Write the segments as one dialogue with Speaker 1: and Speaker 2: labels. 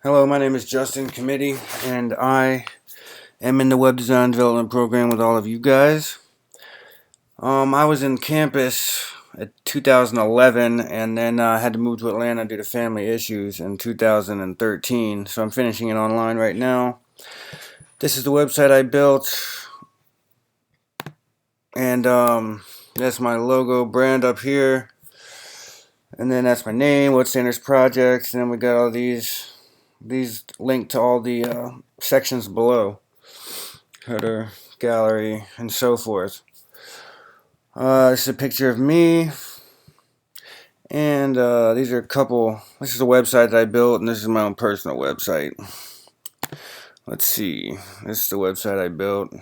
Speaker 1: Hello, my name is Justin Committee, and I am in the web design development program with all of you guys. I was in campus at 2011, and then I had to move to Atlanta due to family issues in 2013. So I'm finishing it online right now. This is the website I built, and that's my logo brand up here. And then that's my name, What's Standards Projects, and then we got all these linked to all the sections below. Header, gallery, and so forth. This is a picture of me, and these are a couple. This is a website that I built, and this is my own personal website. Let's see. This is the website I built.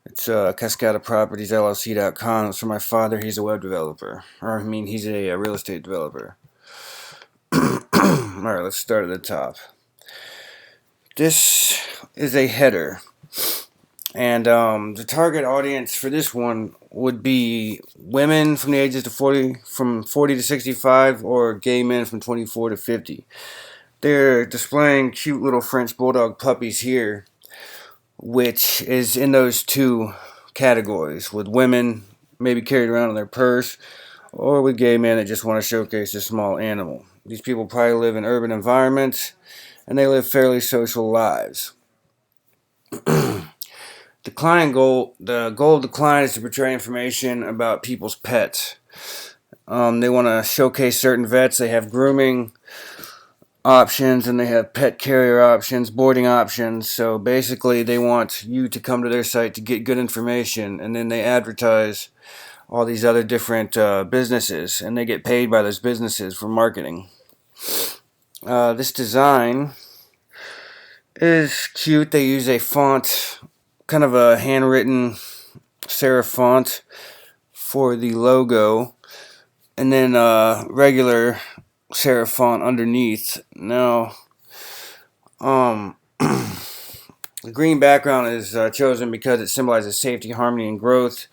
Speaker 1: It's CascadaPropertiesLLC.com. It's for my father. He's a web developer, or I mean, he's a real estate developer. All right, let's start at the top. This is a header. And the target audience for this one would be women from the ages from 40 to 65, or gay men from 24 to 50. They're displaying cute little French bulldog puppies here, which is in those two categories, with women maybe carried around in their purse, or with gay men that just want to showcase a small animal. These people probably live in urban environments, and they live fairly social lives. The goal of the client is to portray information about people's pets. They want to showcase certain vets. They have grooming options, and they have pet carrier options, boarding options. So basically, they want you to come to their site to get good information, and then they advertise all these other different businesses, and they get paid by those businesses for marketing. This design is cute. They use a font, kind of a handwritten serif font for the logo, and then regular serif font underneath. Now, the green background is chosen because it symbolizes safety, harmony, and growth,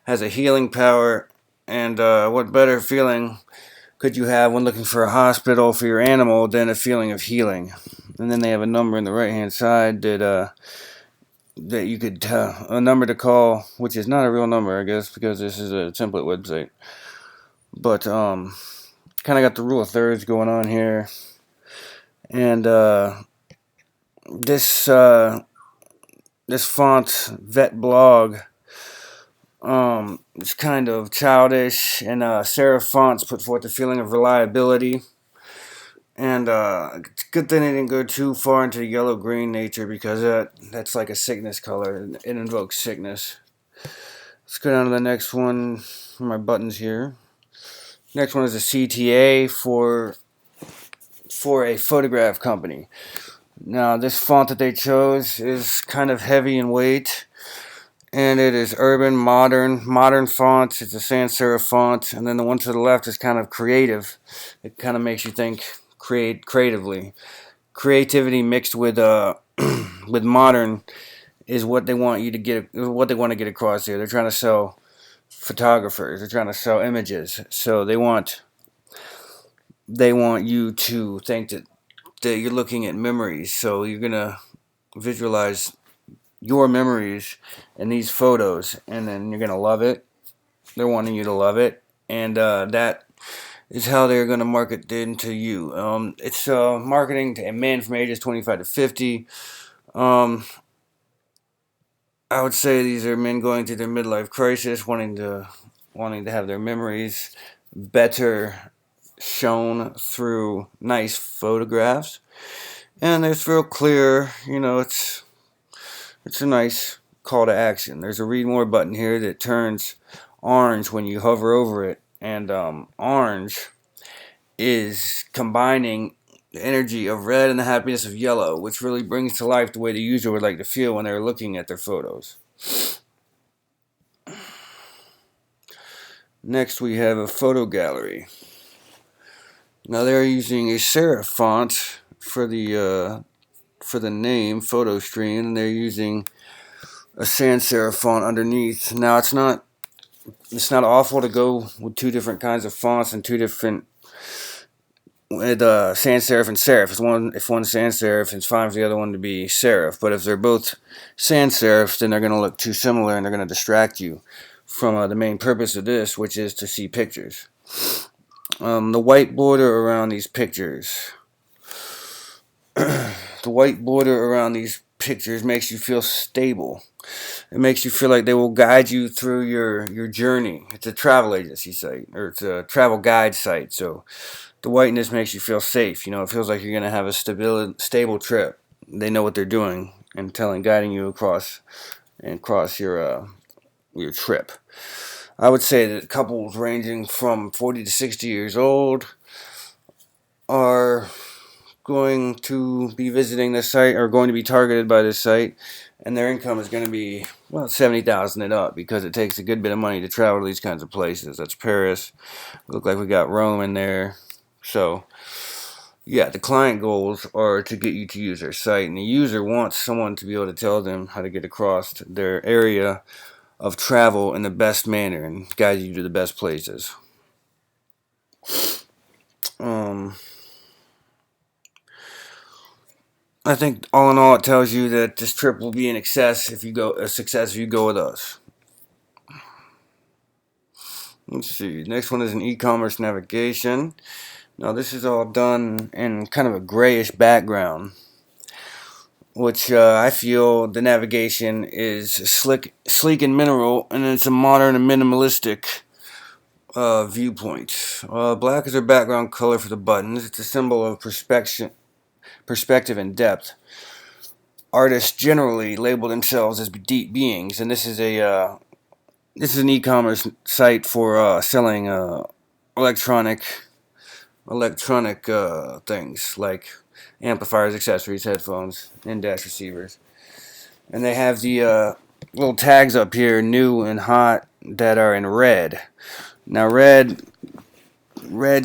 Speaker 1: has a healing power, and what better feeling could you have when looking for a hospital for your animal than a feeling of healing? And then they have a number in the right hand side that you could a number to call, which is not a real number, I guess, because this is a template website. But kind of got the rule of thirds going on here, and this font vet blog it's kind of childish, and serif fonts put forth a feeling of reliability. And it's a good thing they didn't go too far into yellow-green nature, because that's like a sickness color. It invokes sickness. Let's go down to the next one for my buttons here. Next one is a CTA for a photograph company. Now, this font that they chose is kind of heavy in weight, and it is urban, modern fonts. It's a sans serif font, and then the one to the left is kind of creative. It kind of makes you think creatively. Creativity mixed with with modern is what they want you to get. What they want to get across here. They're trying to sell photographers. They're trying to sell images. So they want you to think that you're looking at memories. So you're gonna visualize your memories in these photos, and then you're gonna love it. They're wanting you to love it, and that is how they're going to market it to you. It's marketing to men from ages 25 to 50. I would say these are men going through their midlife crisis, wanting to have their memories better shown through nice photographs, and it's real clear. It's a nice call to action. There's a read more button here that turns orange when you hover over it, and orange is combining the energy of red and the happiness of yellow, which really brings to life the way the user would like to feel when they're looking at their photos. Next, we have a photo gallery. Now, they're using a serif font for the name photo stream, and they're using a sans serif font underneath. Now, it's not awful to go with two different kinds of fonts and two different with sans serif and serif. If one's sans serif, it's fine for the other one to be serif. But if they're both sans serif, then they're going to look too similar and they're going to distract you from the main purpose of this, which is to see pictures. The white border around these pictures. The white border around these pictures makes you feel stable. It makes you feel like they will guide you through your journey. It's a travel agency site, or it's a travel guide site, so the whiteness makes you feel safe. It feels like you're going to have a stable trip. They know what they're doing and guiding you across your trip. I would say that couples ranging from 40 to 60 years old are going to be visiting this site, or going to be targeted by this site, and their income is going to be, well, 70,000 and up, because it takes a good bit of money to travel to these kinds of places. That's Paris. Look like we got Rome in there. So yeah, the client goals are to get you to use their site, and the user wants someone to be able to tell them how to get across their area of travel in the best manner and guide you to the best places. I think all in all, it tells you that this trip will be a success if you go with us. Let's see. Next one is an e-commerce navigation. Now this is all done in kind of a grayish background, which I feel the navigation is sleek and mineral, and it's a modern and minimalistic viewpoint. Black is our background color for the buttons. It's a symbol of perspective and depth. Artists generally label themselves as deep beings, and this is an e-commerce site for selling electronic things like amplifiers, accessories, headphones, in-dash receivers. And they have the little tags up here, new and hot, that are in red. Now red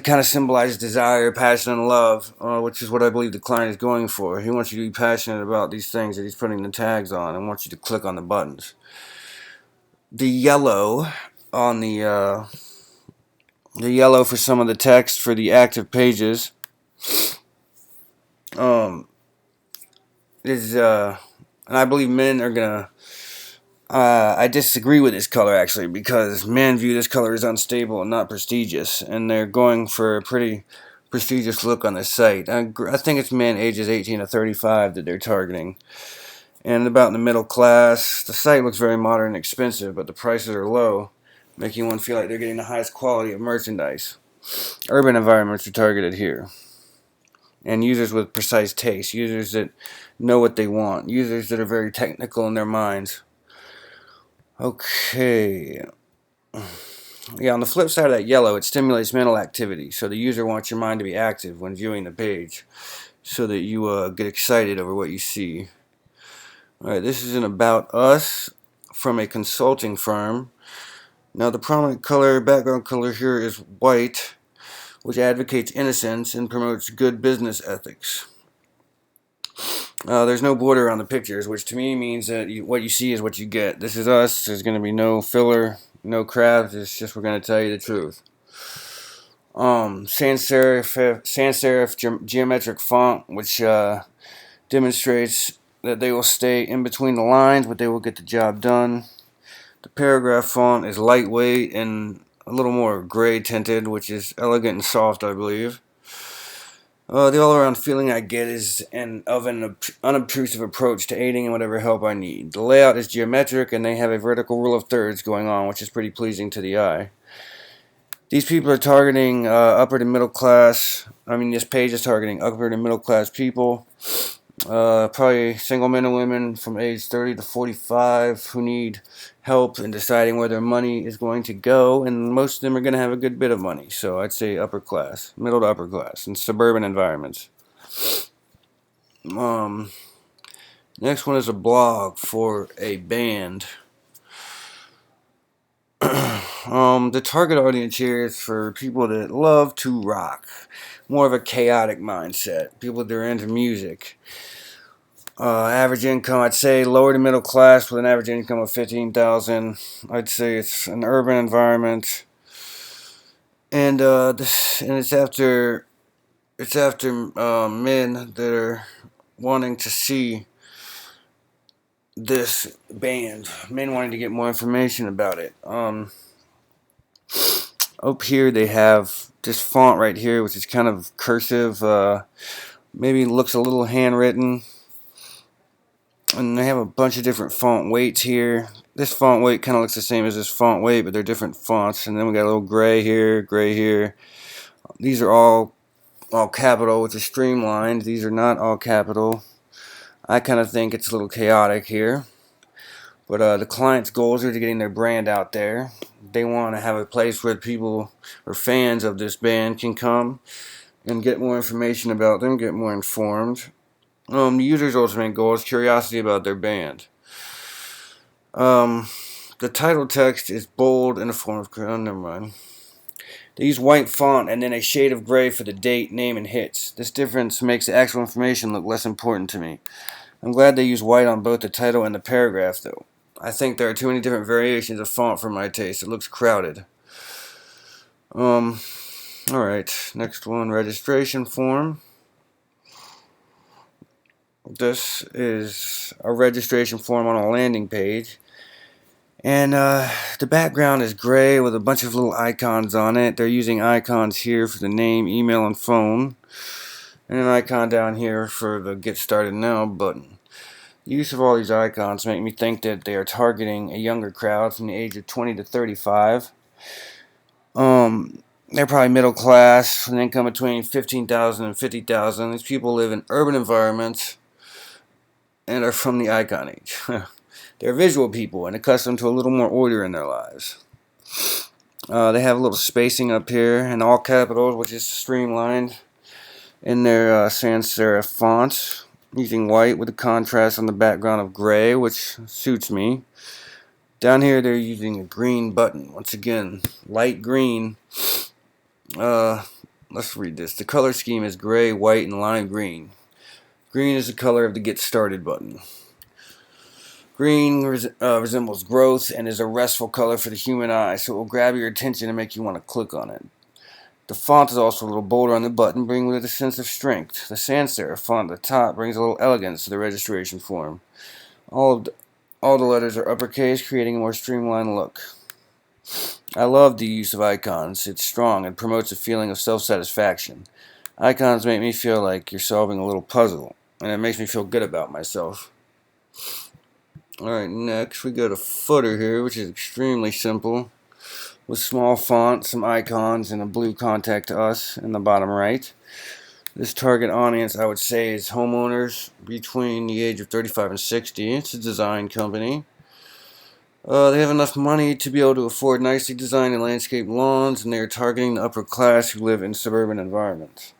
Speaker 1: kind of symbolizes desire, passion, and love, which is what I believe the client is going for. He wants you to be passionate about these things that he's putting the tags on, and wants you to click on the buttons. The yellow on the yellow for some of the text for the active pages is and I believe men are gonna I disagree with this color, actually, because men view this color as unstable and not prestigious, and they're going for a pretty prestigious look on this site. I think it's men ages 18 to 35 that they're targeting, and about in the middle class. The site looks very modern and expensive, but the prices are low, making one feel like they're getting the highest quality of merchandise. Urban environments are targeted here, and users with precise taste, users that know what they want, users that are very technical in their minds. Okay. Yeah, on the flip side of that yellow, it stimulates mental activity. So the user wants your mind to be active when viewing the page, so that you get excited over what you see. Alright, this is an About Us from a consulting firm. Now the prominent background color here is white, which advocates innocence and promotes good business ethics. There's no border on the pictures, which to me means that what you see is what you get. This is us. There's going to be no filler, no crap. It's just, we're going to tell you the truth. Sans serif geometric font, which demonstrates that they will stay in between the lines, but they will get the job done. The paragraph font is lightweight and a little more gray tinted, which is elegant and soft, I believe. The all-around feeling I get is an unobtrusive approach to aiding in whatever help I need. The layout is geometric, and they have a vertical rule of thirds going on, which is pretty pleasing to the eye. These people are targeting upper to middle class. This page is targeting upper to middle class people. Probably single men and women from age 30 to 45 who need help in deciding where their money is going to go, and most of them are going to have a good bit of money, so I'd say upper class, middle to upper class, in suburban environments. Next one is a blog for a band. The target audience here is for people that love to rock, more of a chaotic mindset, people that are into music. Average income, I'd say lower to middle class with an average income of $15,000. I'd say it's an urban environment, and it's after it's after men that are wanting to see this band, men wanting to get more information about it. Up here they have this font right here, which is kind of cursive, maybe looks a little handwritten. And they have a bunch of different font weights here. This font weight kind of looks the same as this font weight, but they're different fonts. And then we got a little gray here, gray here. These are all capital, which is streamlined. These are not all capital. I kind of think it's a little chaotic here. But the client's goals are to getting their brand out there. They want to have a place where people or fans of this band can come and get more information about them, get more informed. The user's ultimate goal is curiosity about their band. The title text is bold in the form of... Oh, never mind. They use white font and then a shade of gray for the date, name, and hits. This difference makes the actual information look less important to me. I'm glad they use white on both the title and the paragraph, though. I think there are too many different variations of font for my taste. It looks crowded. Alright, next one, registration form. This is a registration form on a landing page. And the background is gray with a bunch of little icons on it. They're using icons here for the name, email, and phone. And an icon down here for the Get Started Now button. The use of all these icons make me think that they are targeting a younger crowd from the age of 20 to 35. They're probably middle class, an income between $15,000 and $50,000. These people live in urban environments and are from the icon age. They're visual people and accustomed to a little more order in their lives. They have a little spacing up here in all capitals, which is streamlined in their sans serif font, using white with a contrast on the background of gray, which suits me. Down here they're using a green button. Once again, light green. Let's read this. The color scheme is gray, white, and lime green. Green is the color of the Get Started button. Green resembles growth and is a restful color for the human eye, so it will grab your attention and make you want to click on it. The font is also a little bolder on the button, bringing with it a sense of strength. The sans serif font at the top brings a little elegance to the registration form. All the letters are uppercase, creating a more streamlined look. I love the use of icons. It's strong and promotes a feeling of self-satisfaction. Icons make me feel like you're solving a little puzzle, and it makes me feel good about myself. Alright, next we go to footer here, which is extremely simple. With small font, some icons, and a blue contact to us in the bottom right. This target audience, I would say, is homeowners between the age of 35 and 60. It's a design company. They have enough money to be able to afford nicely designed and landscaped lawns, and they are targeting the upper class who live in suburban environments.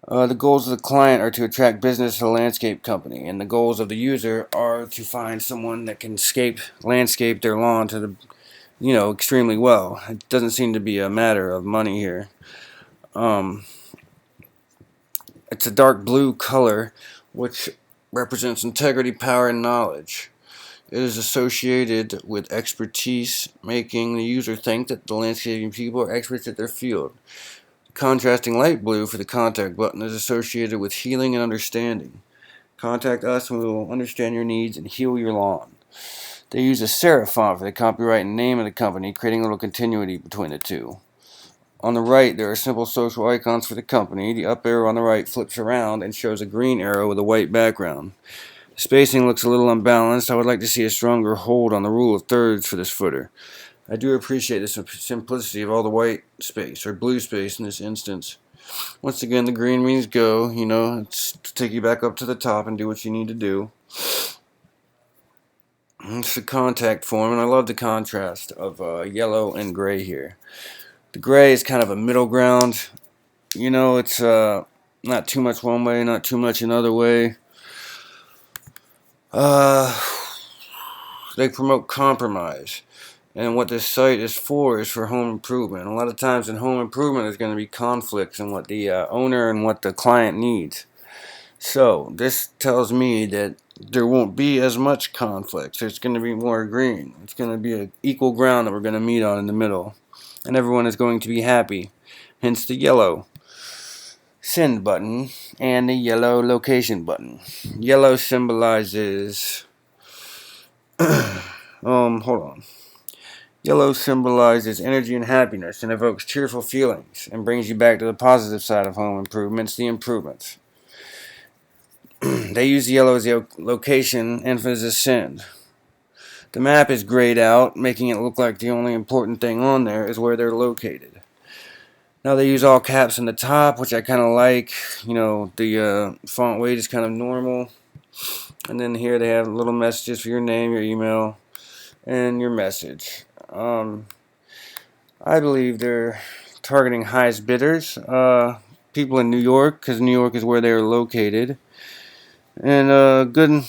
Speaker 1: The goals of the client are to attract business to the landscape company, and the goals of the user are to find someone that can landscape their lawn to the, extremely well. It doesn't seem to be a matter of money here. It's a dark blue color, which represents integrity, power, and knowledge. It is associated with expertise, making the user think that the landscaping people are experts at their field. Contrasting light blue for the contact button is associated with healing and understanding. Contact us and we will understand your needs and heal your lawn. They use a serif font for the copyright and name of the company, creating a little continuity between the two. On the right, there are simple social icons for the company. The up arrow on the right flips around and shows a green arrow with a white background. The spacing looks a little unbalanced. I would like to see a stronger hold on the rule of thirds for this footer. I do appreciate the simplicity of all the white space, or blue space in this instance. Once again, the green means go, it's to take you back up to the top and do what you need to do. It's the contact form, and I love the contrast of yellow and gray here. The gray is kind of a middle ground. It's not too much one way, not too much another way. They promote compromise. And what this site is for home improvement. A lot of times in home improvement there's going to be conflicts in what the owner and what the client needs. So this tells me that there won't be as much conflict. There's going to be more agreeing. It's going to be an equal ground that we're going to meet on in the middle. And everyone is going to be happy. Hence the yellow. send button and the yellow location button. Yellow symbolizes hold on. Yellow symbolizes energy and happiness and evokes cheerful feelings and brings you back to the positive side of home improvements, the improvements. They use the yellow as the location and as a send. The map is grayed out, making it look like the only important thing on there is where they're located. Now they use all caps in the top, which I kind of like. You know, the font weight is kind of normal. And then here they have little messages for your name, your email, and your message. I believe they're targeting highest bidders, people in New York, because New York is where they're located, and good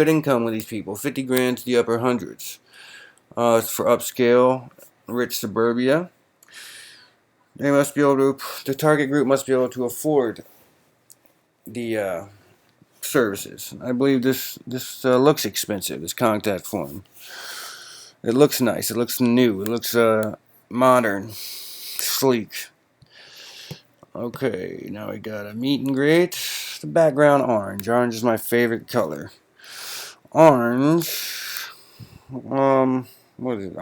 Speaker 1: income with these people. 50 grand to the upper hundreds. It's for upscale, rich suburbia. They must be able to. The target group must be able to afford the services. I believe this looks expensive. This contact form. It looks nice. It looks new. It looks modern, sleek. Okay, now we got a meet and greet. The background orange. Orange is my favorite color. Orange. What is it?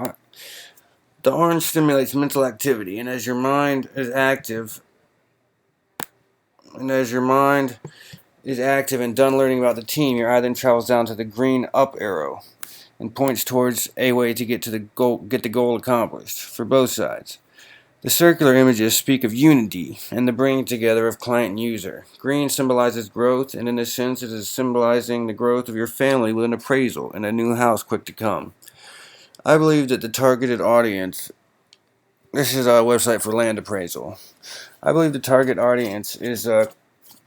Speaker 1: The orange stimulates mental activity, and as your mind is active, and done learning about the team, your eye then travels down to the green up arrow and points towards a way to get the goal accomplished for both sides. The circular images speak of unity and the bringing together of client and user. Green symbolizes growth, and in this sense it is symbolizing the growth of your family with an appraisal and a new house quick to come. I believe that the targeted audience, this is a website for land appraisal. I believe the target audience is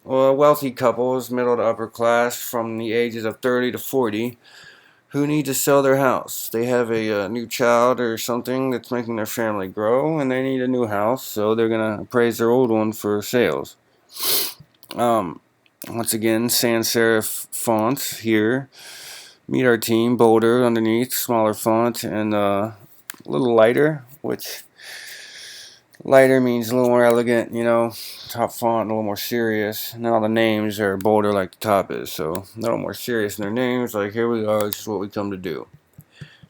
Speaker 1: wealthy couples, middle to upper class, from the ages of 30 to 40, who need to sell their house. They have a new child or something that's making their family grow, and they need a new house, so they're going to appraise their old one for sales. Once again, sans serif font here. Meet our team, bolder underneath, smaller font, and a little lighter, which lighter means a little more elegant, you know. Top font, a little more serious. Now the names are bolder like the top is, so a little more serious in their names. Like, here we are, this is what we come to do.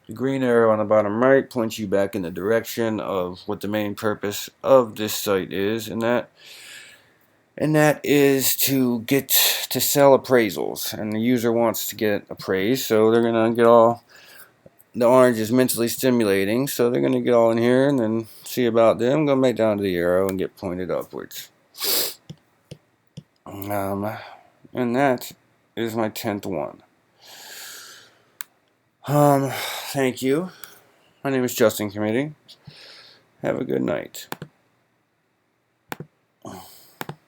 Speaker 1: The green arrow on the bottom right points you back in the direction of what the main purpose of this site is, and that is to sell appraisals, and the user wants to get appraised, so they're gonna get all. The orange is mentally stimulating, so they're gonna get all in here and then see about them. I'm gonna make down to the arrow and get pointed upwards. And that is my 10th one. Thank you. My name is Justin Committee. Have a good night.